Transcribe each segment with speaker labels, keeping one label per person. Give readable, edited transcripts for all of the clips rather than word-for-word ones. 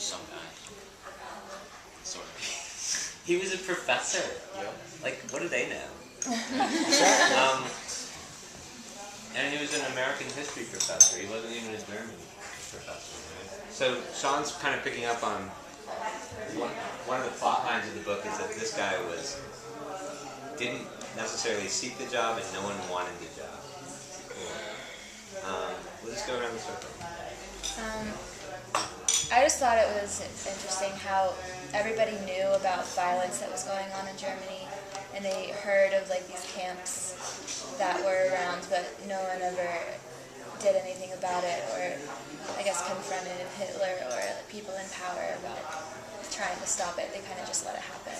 Speaker 1: some guy. Sort of. He was a professor. Yep. Like, what do they know? And he was an American history professor. He wasn't even a German professor. Right? So Sean's kind of picking up on one of the plot lines of the book is that this guy didn't necessarily seek the job and no one wanted the job. We'll just go around the circle.
Speaker 2: I just thought it was interesting how everybody knew about violence that was going on in Germany, and they heard of like these camps that were around, but no one ever did anything about it, or I guess confronted Hitler or people in power about trying to stop it. They kind of just let it happen.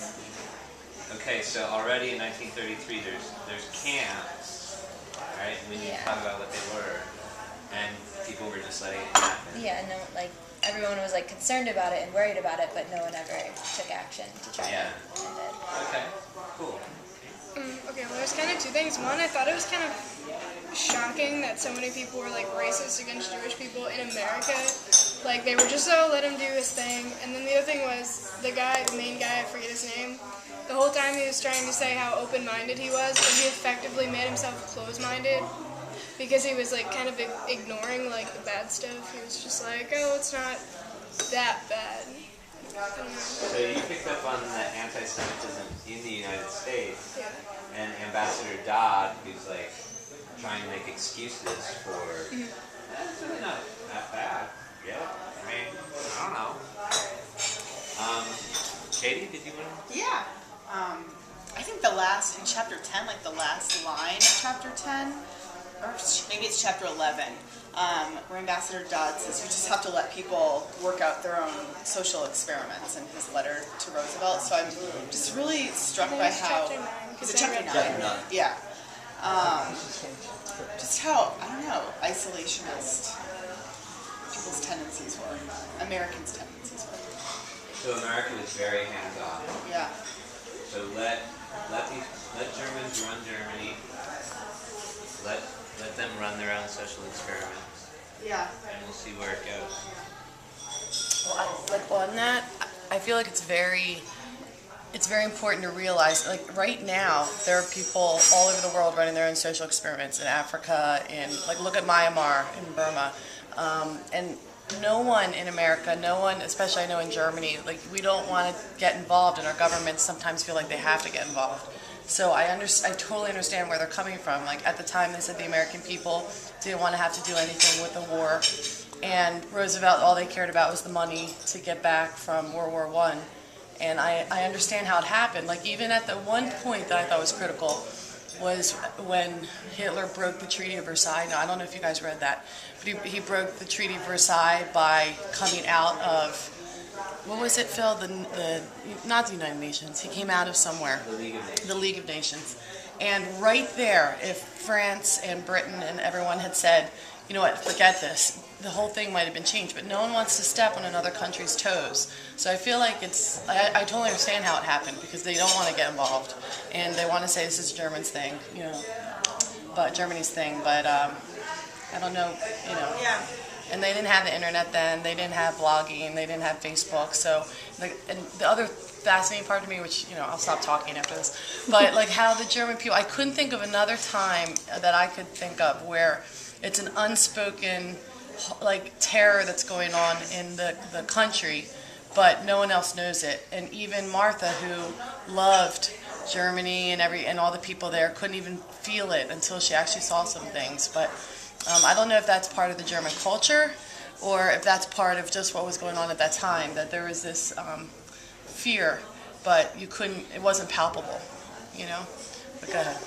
Speaker 1: Okay, so already in 1933, there's camps, right? We need to talk about what they were, and people were just letting it happen.
Speaker 2: Yeah, no, like everyone was like concerned about it and worried about it, but no one ever took action to try to end it.
Speaker 1: Okay, cool.
Speaker 3: Okay, well, there's kind of two things. One, I thought it was kind of shocking that so many people were like racist against Jewish people in America. Like they were just let him do his thing. And then the other thing was the main guy, I forget his name. The whole time he was trying to say how open-minded he was, but he effectively made himself closed-minded because he was like kind of ignoring like the bad stuff. He was just like, oh, it's not that bad.
Speaker 1: So you picked up on the anti-Semitism in the United States, and Ambassador Dodd, who's like trying to make excuses for, it's really not that bad. Yeah, I mean, I don't know. Katie, did you want to?
Speaker 4: Yeah. I think in chapter 10, like the last line of chapter 10, or maybe it's chapter 11, where Ambassador Dodd says you just have to let people work out their own social experiments in his letter to Roosevelt. So I'm just really struck by how... Is it chapter 9?
Speaker 1: Chapter 9.
Speaker 4: Yeah. Just how, I don't know, isolationist people's tendencies were. Americans' tendencies were.
Speaker 1: So America was very hands-on.
Speaker 4: Yeah.
Speaker 1: So let Germans run Germany. Let them run their own social experiments.
Speaker 4: Yeah.
Speaker 1: And we'll see where it goes.
Speaker 5: Well, on that, I feel like it's very important to realize, like right now, there are people all over the world running their own social experiments in Africa, look at Myanmar, in Burma, and no one in America, no one, especially I know in Germany, like we don't want to get involved, and our governments sometimes feel like they have to get involved. So I totally understand where they're coming from. Like at the time, they said the American people didn't want to have to do anything with the war, and Roosevelt, all they cared about was the money to get back from World War I. And I understand how it happened. Like even at the one point that I thought was critical was when Hitler broke the Treaty of Versailles. Now I don't know if you guys read that, but he broke the Treaty of Versailles by coming out of, what was it, Phil? Not the United Nations. He came out of somewhere.
Speaker 1: The League of Nations.
Speaker 5: The League of Nations. And right there, if France and Britain and everyone had said, you know what, forget this, the whole thing might have been changed, but no one wants to step on another country's toes. So I feel like I totally understand how it happened, because they don't want to get involved, and they want to say this is Germany's thing, Germany's thing, but I don't know,
Speaker 4: Yeah.
Speaker 5: And they didn't have the internet then, they didn't have blogging, they didn't have Facebook, so, and the other fascinating part to me, which, I'll stop talking after this, but like how the German people, I couldn't think of another time that I could think of where it's an unspoken like terror that's going on in the country, but no one else knows it. And even Martha, who loved Germany and all the people there, couldn't even feel it until she actually saw some things. But I don't know if that's part of the German culture or if that's part of just what was going on at that time, that there was this fear, but it wasn't palpable, But go ahead.